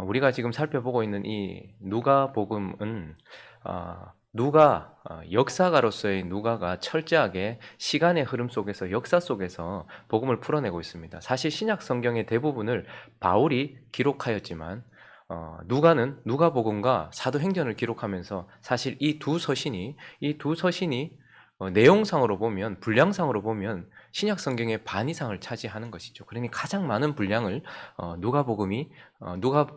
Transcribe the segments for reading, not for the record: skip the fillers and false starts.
우리가 지금 살펴보고 있는 이 누가복음은 누가 역사가로서의 누가가 철저하게 시간의 흐름 속에서 역사 속에서 복음을 풀어내고 있습니다. 사실 신약 성경의 대부분을 바울이 기록하였지만 누가는 누가복음과 사도행전을 기록하면서 사실 이 두 서신이 내용상으로 보면 분량상으로 보면 신약 성경의 반 이상을 차지하는 것이죠. 그러니 가장 많은 분량을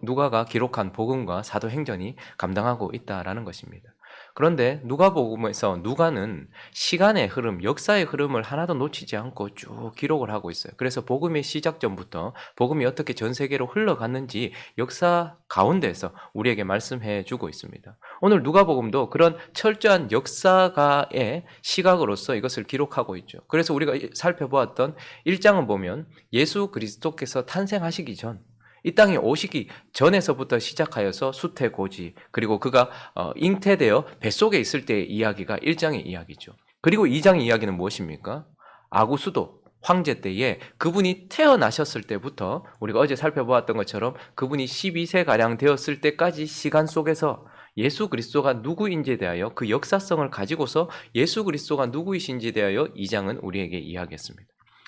누가가 기록한 복음과 사도행전이 감당하고 있다라는 것입니다. 그런데 누가복음에서 누가는 시간의 흐름, 역사의 흐름을 하나도 놓치지 않고 쭉 기록을 하고 있어요. 그래서 복음의 시작점부터 복음이 어떻게 전 세계로 흘러갔는지 역사 가운데서 우리에게 말씀해 주고 있습니다. 오늘 누가복음도 그런 철저한 역사가의 시각으로서 이것을 기록하고 있죠. 그래서 우리가 살펴보았던 1장은 보면 예수 그리스도께서 탄생하시기 전, 이 땅에 오시기 전에서부터 시작하여서 수태고지, 그리고 그가 잉태되어 뱃속에 있을 때의 이야기가 1장의 이야기죠. 그리고 2장의 이야기는 무엇입니까? 아구수도 황제 때에 그분이 태어나셨을 때부터 우리가 어제 살펴보았던 것처럼 그분이 12세가량 되었을 때까지 시간 속에서 예수 그리스도가 누구인지에 대하여 그 역사성을 가지고서 예수 그리스도가 누구이신지에 대하여 2장은 우리에게 이야기했습니다.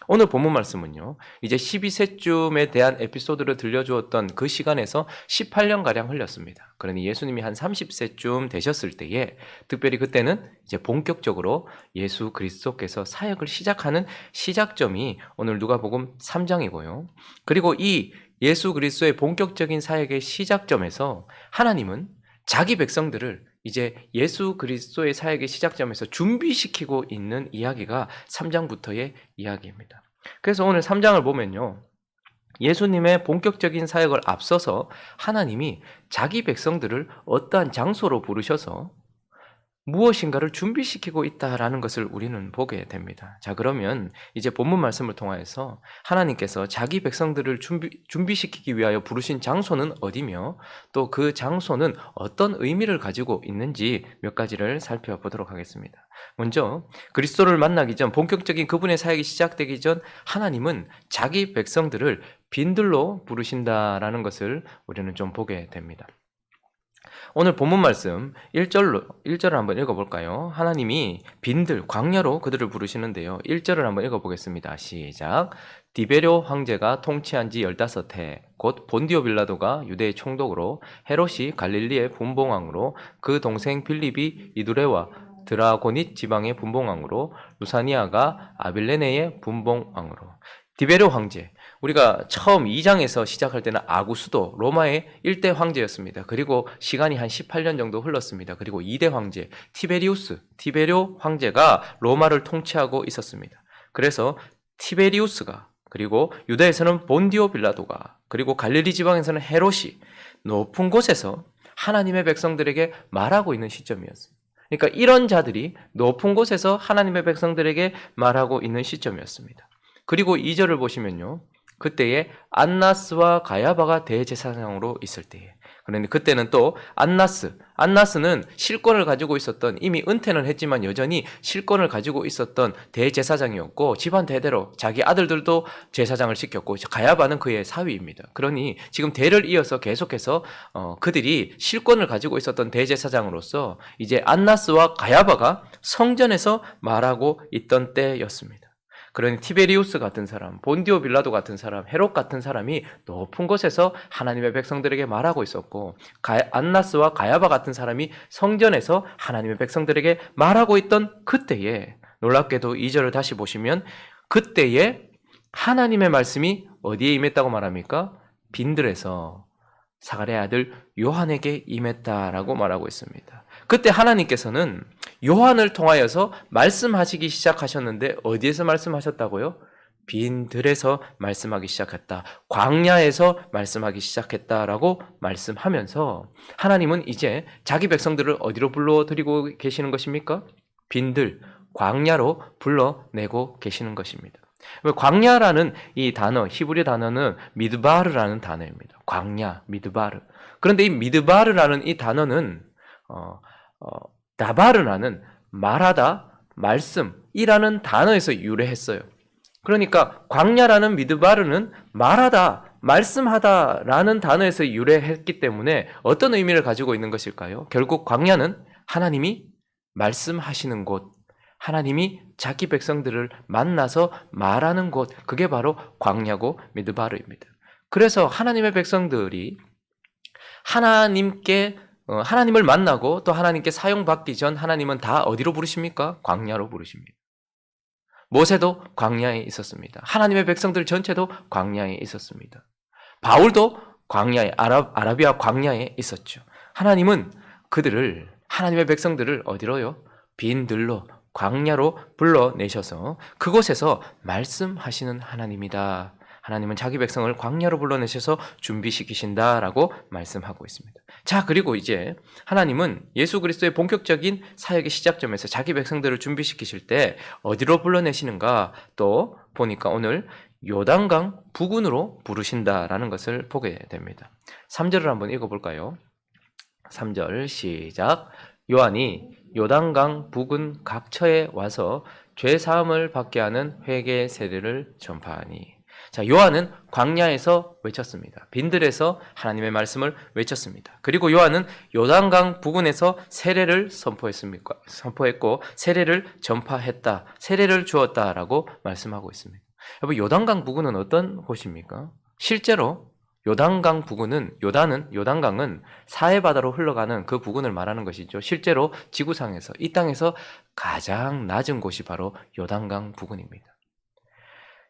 오늘 본문 말씀은요, 이제 12세쯤에 대한 에피소드를 들려주었던 그 시간에서 18년가량 흘렸습니다. 그러니 예수님이 한 30세쯤 되셨을 때에, 특별히 그때는 이제 본격적으로 예수 그리스도께서 사역을 시작하는 시작점이 오늘 누가복음 3장이고요. 그리고 이 예수 그리스도의 본격적인 사역의 시작점에서 하나님은 자기 백성들을 이제 예수 그리스도의 사역의 시작점에서 준비시키고 있는 이야기가 3장부터의 이야기입니다. 그래서 오늘 3장을 보면요, 예수님의 본격적인 사역을 앞서서 하나님이 자기 백성들을 어떠한 장소로 부르셔서 무엇인가를 준비시키고 있다라는 것을 우리는 보게 됩니다. 자, 그러면 이제 본문 말씀을 통하여서 하나님께서 자기 백성들을 준비시키기 위하여 부르신 장소는 어디며 또 그 장소는 어떤 의미를 가지고 있는지 몇 가지를 살펴보도록 하겠습니다. 먼저 그리스도를 만나기 전, 본격적인 그분의 사역이 시작되기 전 하나님은 자기 백성들을 빈들로 부르신다라는 것을 우리는 좀 보게 됩니다. 오늘 본문 말씀 1절을 한번 읽어볼까요? 하나님이 빈들, 광야로 그들을 부르시는데요. 1절을 한번 읽어보겠습니다. 시작. 디베료 황제가 통치한 지 15해, 곧 본디오 빌라도가 유대의 총독으로, 헤롯이 갈릴리의 분봉왕으로, 그 동생 빌립이 이두레와 드라고닛 지방의 분봉왕으로, 루사니아가 아빌레네의 분봉왕으로. 디베료 황제, 우리가 처음 2장에서 시작할 때는 아구수도, 로마의 1대 황제였습니다. 그리고 시간이 한 18년 정도 흘렀습니다. 그리고 2대 황제 티베료 황제가 로마를 통치하고 있었습니다. 그래서 티베리우스가, 그리고 유다에서는 본디오 빌라도가, 그리고 갈릴리 지방에서는 헤롯이 높은 곳에서 하나님의 백성들에게 말하고 있는 시점이었습니다. 그러니까 이런 자들이 높은 곳에서 하나님의 백성들에게 말하고 있는 시점이었습니다. 그리고 2절을 보시면요, 그때에 안나스와 가야바가 대제사장으로 있을 때에, 그런데 그때는 또 안나스는 실권을 가지고 있었던, 이미 은퇴는 했지만 여전히 실권을 가지고 있었던 대제사장이었고, 집안 대대로 자기 아들들도 제사장을 시켰고, 가야바는 그의 사위입니다. 그러니 지금 대를 이어서 계속해서 그들이 실권을 가지고 있었던 대제사장으로서 이제 안나스와 가야바가 성전에서 말하고 있던 때였습니다. 그러니 티베리우스 같은 사람, 본디오 빌라도 같은 사람, 헤롯 같은 사람이 높은 곳에서 하나님의 백성들에게 말하고 있었고, 안나스와 가야바 같은 사람이 성전에서 하나님의 백성들에게 말하고 있던 그때에, 놀랍게도 2절을 다시 보시면 그때에 하나님의 말씀이 어디에 임했다고 말합니까? 빈들에서 사가랴의 아들 요한에게 임했다라고 말하고 있습니다. 그때 하나님께서는 요한을 통하여서 말씀하시기 시작하셨는데 어디에서 말씀하셨다고요? 빈들에서 말씀하기 시작했다. 광야에서 말씀하기 시작했다라고 말씀하면서 하나님은 이제 자기 백성들을 어디로 불러들이고 계시는 것입니까? 빈들, 광야로 불러내고 계시는 것입니다. 광야라는 이 단어, 히브리 단어는 미드바르라는 단어입니다. 광야, 미드바르. 그런데 이 미드바르라는 이 단어는 다바르라는 말하다, 말씀이라는 단어에서 유래했어요. 그러니까 광야라는 미드바르는 말하다, 말씀하다라는 단어에서 유래했기 때문에 어떤 의미를 가지고 있는 것일까요? 결국 광야는 하나님이 말씀하시는 곳, 하나님이 자기 백성들을 만나서 말하는 곳, 그게 바로 광야고 미드바르입니다. 그래서 하나님의 백성들이 하나님을 만나고 또 하나님께 사용받기 전 하나님은 다 어디로 부르십니까? 광야로 부르십니다. 모세도 광야에 있었습니다. 하나님의 백성들 전체도 광야에 있었습니다. 바울도 아라비아 광야에 있었죠. 하나님은 하나님의 백성들을 어디로요? 빈들로, 광야로 불러내셔서 그곳에서 말씀하시는 하나님이다. 하나님은 자기 백성을 광야로 불러내셔서 준비시키신다라고 말씀하고 있습니다. 자, 그리고 이제 하나님은 예수 그리스도의 본격적인 사역의 시작점에서 자기 백성들을 준비시키실 때 어디로 불러내시는가 또 보니까 오늘 요단강 부근으로 부르신다라는 것을 보게 됩니다. 3절을 한번 읽어볼까요? 3절 시작. 요한이 요단강 부근 각처에 와서 죄 사함을 받게 하는 회개 세례를 전파하니. 자, 요한은 광야에서 외쳤습니다. 빈들에서 하나님의 말씀을 외쳤습니다. 그리고 요한은 요단강 부근에서 세례를 선포했고 세례를 전파했다, 세례를 주었다라고 말씀하고 있습니다. 여러분, 요단강 부근은 어떤 곳입니까? 실제로 요단강은 사해 바다로 흘러가는 그 부근을 말하는 것이죠. 실제로 지구상에서, 이 땅에서 가장 낮은 곳이 바로 요단강 부근입니다.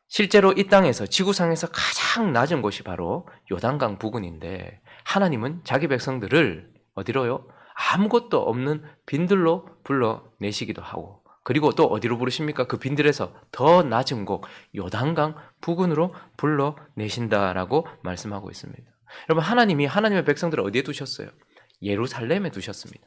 실제로 이 땅에서, 지구상에서 가장 낮은 곳이 바로 요단강 부근인데 하나님은 자기 백성들을 어디로요? 아무것도 없는 빈들로 불러내시기도 하고, 그리고 또 어디로 부르십니까? 그 빈들에서 더 낮은 곳 요단강 부근으로 불러내신다라고 말씀하고 있습니다. 여러분, 하나님이 하나님의 백성들을 어디에 두셨어요? 예루살렘에 두셨습니다.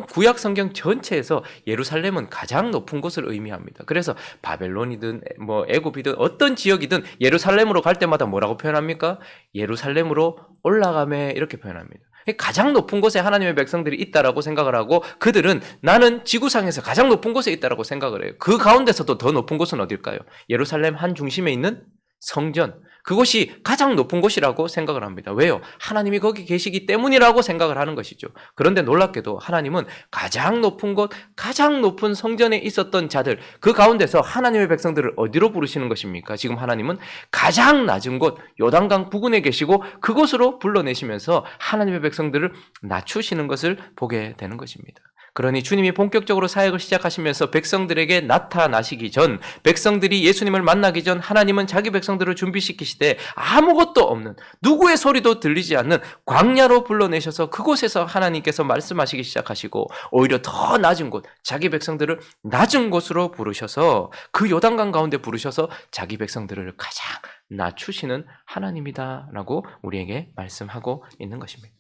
구약 성경 전체에서 예루살렘은 가장 높은 곳을 의미합니다. 그래서 바벨론이든 애굽이든 어떤 지역이든 예루살렘으로 갈 때마다 뭐라고 표현합니까? 예루살렘으로 올라가매, 이렇게 표현합니다. 가장 높은 곳에 하나님의 백성들이 있다라고 생각을 하고, 그들은 나는 지구상에서 가장 높은 곳에 있다라고 생각을 해요. 그 가운데서도 더 높은 곳은 어딜까요? 예루살렘 한 중심에 있는 성전, 그곳이 가장 높은 곳이라고 생각을 합니다. 왜요? 하나님이 거기 계시기 때문이라고 생각을 하는 것이죠. 그런데 놀랍게도 하나님은 가장 높은 곳, 가장 높은 성전에 있었던 자들, 그 가운데서 하나님의 백성들을 어디로 부르시는 것입니까? 지금 하나님은 가장 낮은 곳 요단강 부근에 계시고 그곳으로 불러내시면서 하나님의 백성들을 낮추시는 것을 보게 되는 것입니다. 그러니 주님이 본격적으로 사역을 시작하시면서 백성들에게 나타나시기 전, 백성들이 예수님을 만나기 전 하나님은 자기 백성들을 준비시키시되 아무것도 없는, 누구의 소리도 들리지 않는 광야로 불러내셔서 그곳에서 하나님께서 말씀하시기 시작하시고, 오히려 더 낮은 곳, 자기 백성들을 낮은 곳으로 부르셔서 그 요단강 가운데 부르셔서 자기 백성들을 가장 낮추시는 하나님이다라고 우리에게 말씀하고 있는 것입니다.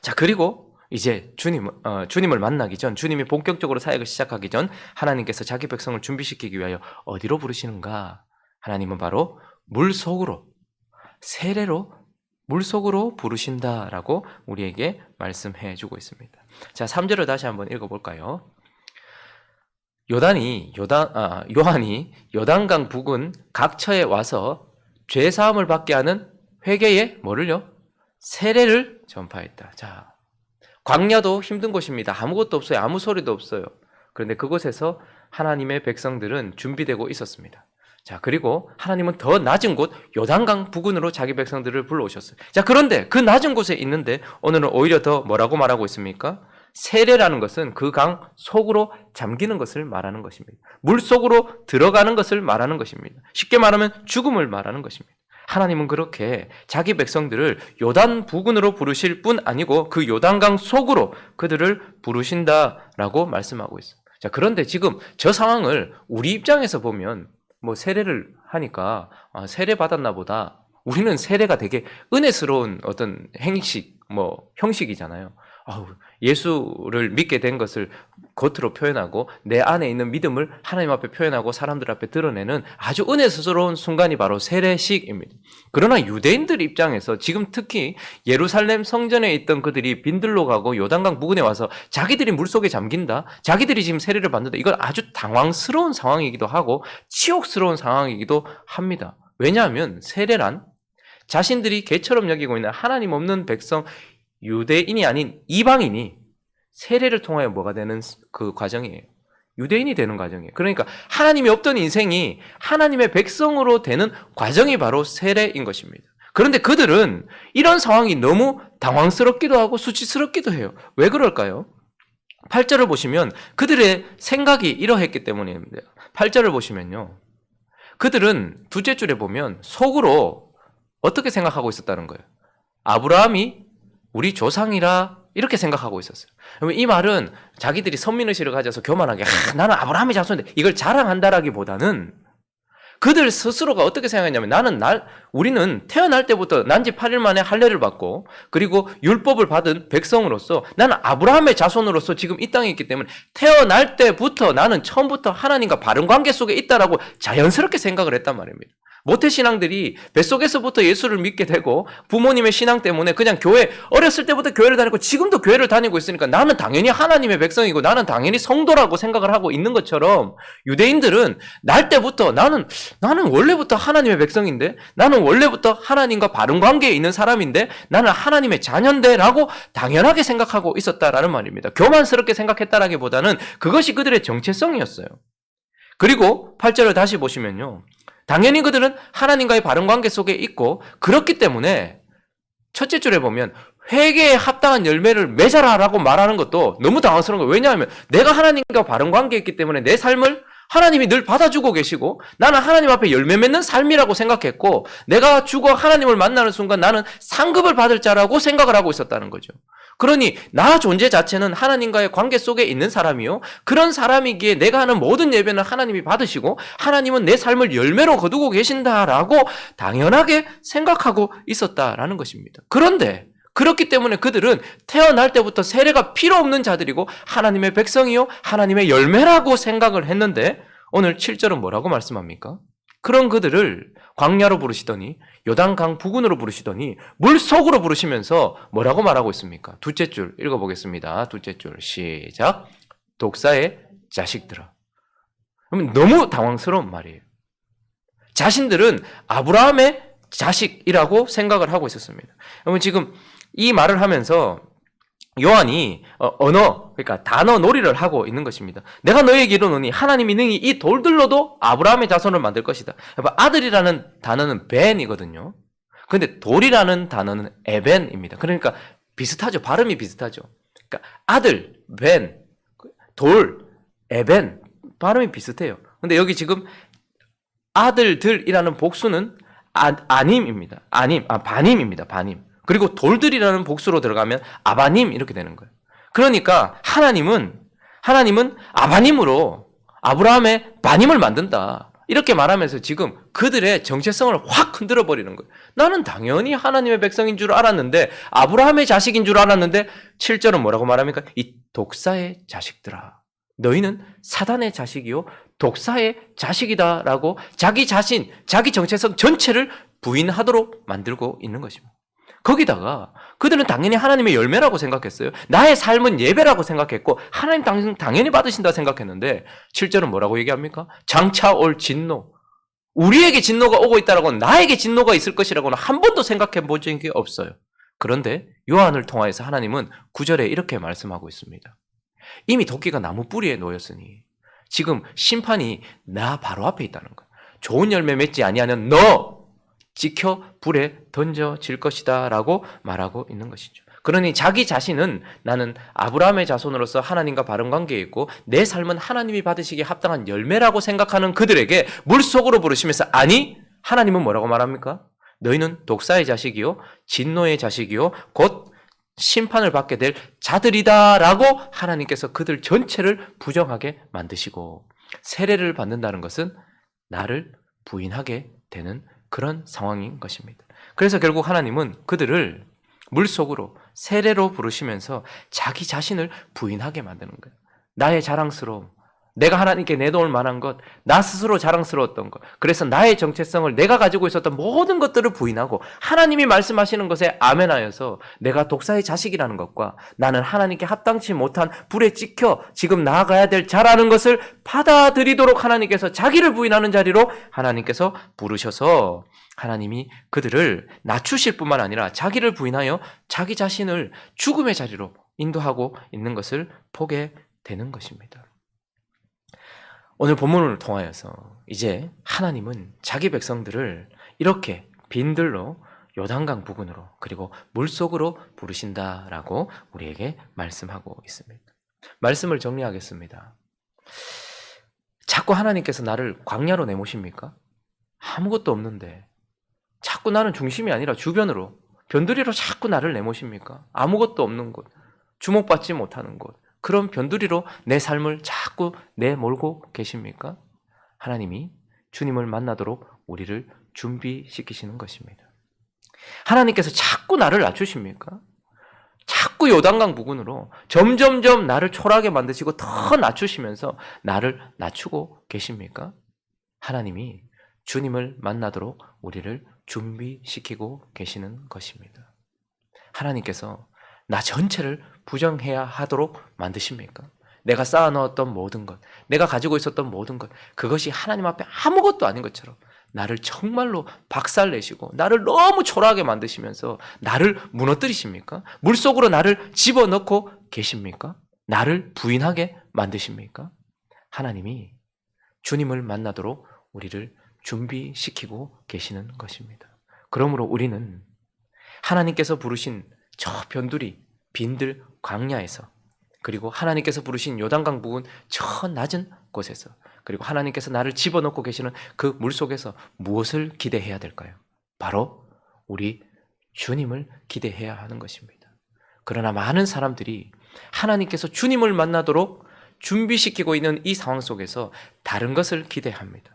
자, 그리고 이제 주님을 만나기 전, 주님이 본격적으로 사역을 시작하기 전 하나님께서 자기 백성을 준비시키기 위하여 어디로 부르시는가? 하나님은 바로 세례로 물속으로 부르신다라고 우리에게 말씀해 주고 있습니다. 자, 3절을 다시 한번 읽어볼까요? 요한이 요단강 부근 각처에 와서 죄 사함을 받게 하는 회개의 세례를 전파했다. 자, 광야도 힘든 곳입니다. 아무것도 없어요. 아무 소리도 없어요. 그런데 그곳에서 하나님의 백성들은 준비되고 있었습니다. 자, 그리고 하나님은 더 낮은 곳 요단강 부근으로 자기 백성들을 불러오셨어요. 자, 그런데 그 낮은 곳에 있는데 오늘은 오히려 더 뭐라고 말하고 있습니까? 세례라는 것은 그 강 속으로 잠기는 것을 말하는 것입니다. 물 속으로 들어가는 것을 말하는 것입니다. 쉽게 말하면 죽음을 말하는 것입니다. 하나님은 그렇게 자기 백성들을 요단 부근으로 부르실 뿐 아니고 그 요단강 속으로 그들을 부르신다라고 말씀하고 있어요. 자, 그런데 지금 저 상황을 우리 입장에서 보면 세례를 하니까 세례 받았나 보다. 우리는 세례가 되게 은혜스러운 어떤 형식이잖아요. 예수를 믿게 된 것을 겉으로 표현하고 내 안에 있는 믿음을 하나님 앞에 표현하고 사람들 앞에 드러내는 아주 은혜스러운 순간이 바로 세례식입니다. 그러나 유대인들 입장에서 지금 특히 예루살렘 성전에 있던 그들이 빈들로 가고 요단강 부근에 와서 자기들이 물속에 잠긴다, 자기들이 지금 세례를 받는다, 이건 아주 당황스러운 상황이기도 하고 치욕스러운 상황이기도 합니다. 왜냐하면 세례란 자신들이 개처럼 여기고 있는 하나님 없는 백성, 유대인이 아닌 이방인이 세례를 통하여 뭐가 되는 그 과정이에요. 유대인이 되는 과정이에요. 그러니까 하나님이 없던 인생이 하나님의 백성으로 되는 과정이 바로 세례인 것입니다. 그런데 그들은 이런 상황이 너무 당황스럽기도 하고 수치스럽기도 해요. 왜 그럴까요? 8절을 보시면 그들의 생각이 이러했기 때문입니다. 8절을 보시면요. 그들은 둘째 줄에 보면 속으로 어떻게 생각하고 있었다는 거예요. 아브라함이 우리 조상이라 이렇게 생각하고 있었어요. 이 말은 자기들이 선민의식을 가져서 교만하게 나는 아브라함의 자손인데 이걸 자랑한다라기보다는 그들 스스로가 어떻게 생각했냐면 우리는 태어날 때부터 난지 8일 만에 할례를 받고 그리고 율법을 받은 백성으로서 나는 아브라함의 자손으로서 지금 이 땅에 있기 때문에 태어날 때부터 나는 처음부터 하나님과 바른 관계 속에 있다라고 자연스럽게 생각을 했단 말입니다. 모태신앙들이 뱃속에서부터 예수를 믿게 되고 부모님의 신앙 때문에 그냥 어렸을 때부터 교회를 다니고 지금도 교회를 다니고 있으니까 나는 당연히 하나님의 백성이고 나는 당연히 성도라고 생각을 하고 있는 것처럼 유대인들은 날 때부터 나는 원래부터 하나님의 백성인데 나는 원래부터 하나님과 바른 관계에 있는 사람인데 나는 하나님의 자녀인데 라고 당연하게 생각하고 있었다라는 말입니다. 교만스럽게 생각했다라기보다는 그것이 그들의 정체성이었어요. 그리고 8절을 다시 보시면요. 당연히 그들은 하나님과의 바른 관계 속에 있고 그렇기 때문에 첫째 줄에 보면 회개에 합당한 열매를 맺어라라고 말하는 것도 너무 당황스러운 거예요. 왜냐하면 내가 하나님과 바른 관계에 있기 때문에 내 삶을 하나님이 늘 받아주고 계시고 나는 하나님 앞에 열매 맺는 삶이라고 생각했고 내가 죽어 하나님을 만나는 순간 나는 상급을 받을 자라고 생각을 하고 있었다는 거죠. 그러니 나 존재 자체는 하나님과의 관계 속에 있는 사람이요. 그런 사람이기에 내가 하는 모든 예배는 하나님이 받으시고 하나님은 내 삶을 열매로 거두고 계신다라고 당연하게 생각하고 있었다라는 것입니다. 그런데 그렇기 때문에 그들은 태어날 때부터 세례가 필요 없는 자들이고 하나님의 백성이요 하나님의 열매라고 생각을 했는데 오늘 7절은 뭐라고 말씀합니까? 그런 그들을 광야로 부르시더니 요단강 부근으로 부르시더니 물속으로 부르시면서 뭐라고 말하고 있습니까? 둘째 줄 읽어보겠습니다. 둘째 줄 시작. 독사의 자식들아. 그러면 너무 당황스러운 말이에요. 자신들은 아브라함의 자식이라고 생각을 하고 있었습니다. 그러면 지금 이 말을 하면서 요한이 그러니까 단어 놀이를 하고 있는 것입니다. 내가 너에게 이르노니 하나님이 능히 이 돌들로도 아브라함의 자손을 만들 것이다. 아들이라는 단어는 벤이거든요. 근데 돌이라는 단어는 에벤입니다. 그러니까 비슷하죠. 발음이 비슷하죠. 그러니까 아들, 벤, 돌, 에벤 발음이 비슷해요. 근데 여기 지금 아들들이라는 복수는 아님입니다. 바님입니다. 바님. 그리고 돌들이라는 복수로 들어가면 아바님 이렇게 되는 거예요. 그러니까 하나님은 아바님으로 아브라함의 바님을 만든다. 이렇게 말하면서 지금 그들의 정체성을 확 흔들어 버리는 거예요. 나는 당연히 하나님의 백성인 줄 알았는데 아브라함의 자식인 줄 알았는데 7절은 뭐라고 말합니까? 이 독사의 자식들아. 너희는 사단의 자식이요 독사의 자식이다라고 자기 자신, 자기 정체성 전체를 부인하도록 만들고 있는 것입니다. 거기다가 그들은 당연히 하나님의 열매라고 생각했어요. 나의 삶은 예배라고 생각했고 하나님 당연히 받으신다 생각했는데 7절은 뭐라고 얘기합니까? 장차 올 진노. 우리에게 진노가 오고 있다라고 나에게 진노가 있을 것이라고는 한 번도 생각해 본 적이 없어요. 그런데 요한을 통하여서 하나님은 9절에 이렇게 말씀하고 있습니다. 이미 도끼가 나무 뿌리에 놓였으니 지금 심판이 나 바로 앞에 있다는 거예요. 좋은 열매 맺지 아니하는 너 찍혀 불에 던져질 것이다 라고 말하고 있는 것이죠. 그러니 자기 자신은 나는 아브라함의 자손으로서 하나님과 바른 관계에 있고 내 삶은 하나님이 받으시기에 합당한 열매라고 생각하는 그들에게 물속으로 부르시면서 아니 하나님은 뭐라고 말합니까? 너희는 독사의 자식이요 진노의 자식이요 곧 심판을 받게 될 자들이다 라고 하나님께서 그들 전체를 부정하게 만드시고 세례를 받는다는 것은 나를 부인하게 되는 그런 상황인 것입니다. 그래서 결국 하나님은 그들을 물속으로 세례로 부르시면서 자기 자신을 부인하게 만드는 거예요. 나의 자랑스러움, 내가 하나님께 내놓을 만한 것, 나 스스로 자랑스러웠던 것, 그래서 나의 정체성을 내가 가지고 있었던 모든 것들을 부인하고 하나님이 말씀하시는 것에 아멘하여서 내가 독사의 자식이라는 것과 나는 하나님께 합당치 못한 불에 찍혀 지금 나아가야 될 자라는 것을 받아들이도록 하나님께서 자기를 부인하는 자리로 하나님께서 부르셔서 하나님이 그들을 낮추실 뿐만 아니라 자기를 부인하여 자기 자신을 죽음의 자리로 인도하고 있는 것을 보게 되는 것입니다. 오늘 본문을 통하여서 이제 하나님은 자기 백성들을 이렇게 빈들로 요단강 부근으로 그리고 물속으로 부르신다라고 우리에게 말씀하고 있습니다. 말씀을 정리하겠습니다. 자꾸 하나님께서 나를 광야로 내모십니까? 아무것도 없는데 자꾸 나는 중심이 아니라 주변으로 변두리로 자꾸 나를 내모십니까? 아무것도 없는 곳, 주목받지 못하는 곳, 그런 변두리로 내 삶을 자꾸 내몰고 계십니까? 하나님이 주님을 만나도록 우리를 준비시키시는 것입니다. 하나님께서 자꾸 나를 낮추십니까? 자꾸 요단강 부근으로 점점점 나를 초라하게 만드시고 더 낮추시면서 나를 낮추고 계십니까? 하나님이 주님을 만나도록 우리를 준비시키고 계시는 것입니다. 하나님께서 나 전체를 부정해야 하도록 만드십니까? 내가 쌓아놓았던 모든 것, 내가 가지고 있었던 모든 것, 그것이 하나님 앞에 아무것도 아닌 것처럼 나를 정말로 박살내시고 나를 너무 초라하게 만드시면서 나를 무너뜨리십니까? 물속으로 나를 집어넣고 계십니까? 나를 부인하게 만드십니까? 하나님이 주님을 만나도록 우리를 준비시키고 계시는 것입니다. 그러므로 우리는 하나님께서 부르신 저 변두리, 빈들 광야에서, 그리고 하나님께서 부르신 요단강 부근 저 낮은 곳에서, 그리고 하나님께서 나를 집어넣고 계시는 그 물속에서 무엇을 기대해야 될까요? 바로 우리 주님을 기대해야 하는 것입니다. 그러나 많은 사람들이 하나님께서 주님을 만나도록 준비시키고 있는 이 상황 속에서 다른 것을 기대합니다.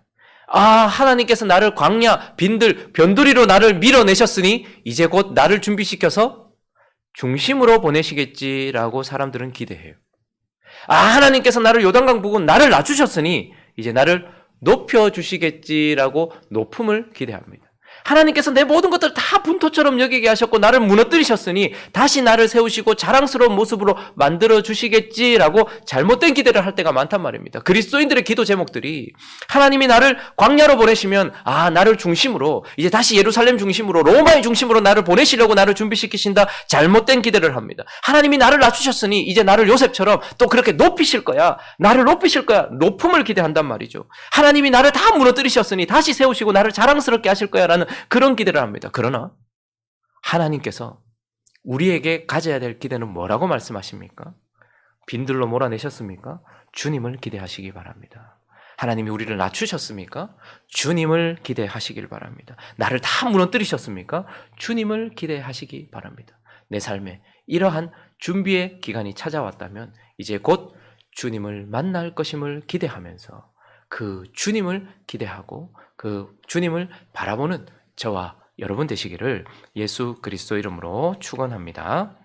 하나님께서 나를 광야, 빈들, 변두리로 나를 밀어내셨으니 이제 곧 나를 준비시켜서 중심으로 보내시겠지라고 사람들은 기대해요. 하나님께서 나를 요단강 부근 나를 낮추셨으니 이제 나를 높여주시겠지라고 높음을 기대합니다. 하나님께서 내 모든 것들을 다 분토처럼 여기게 하셨고 나를 무너뜨리셨으니 다시 나를 세우시고 자랑스러운 모습으로 만들어주시겠지라고 잘못된 기대를 할 때가 많단 말입니다. 그리스도인들의 기도 제목들이 하나님이 나를 광야로 보내시면 나를 중심으로 이제 다시 예루살렘 중심으로 로마의 중심으로 나를 보내시려고 나를 준비시키신다, 잘못된 기대를 합니다. 하나님이 나를 낮추셨으니 이제 나를 요셉처럼 또 그렇게 높이실 거야, 나를 높이실 거야, 높음을 기대한단 말이죠. 하나님이 나를 다 무너뜨리셨으니 다시 세우시고 나를 자랑스럽게 하실 거야 라는 그런 기대를 합니다. 그러나 하나님께서 우리에게 가져야 될 기대는 뭐라고 말씀하십니까? 빈들로 몰아내셨습니까? 주님을 기대하시기 바랍니다. 하나님이 우리를 낮추셨습니까? 주님을 기대하시길 바랍니다. 나를 다 무너뜨리셨습니까? 주님을 기대하시기 바랍니다. 내 삶에 이러한 준비의 기간이 찾아왔다면 이제 곧 주님을 만날 것임을 기대하면서 그 주님을 기대하고 그 주님을 바라보는 저와 여러분 되시기를 예수 그리스도 이름으로 축원합니다.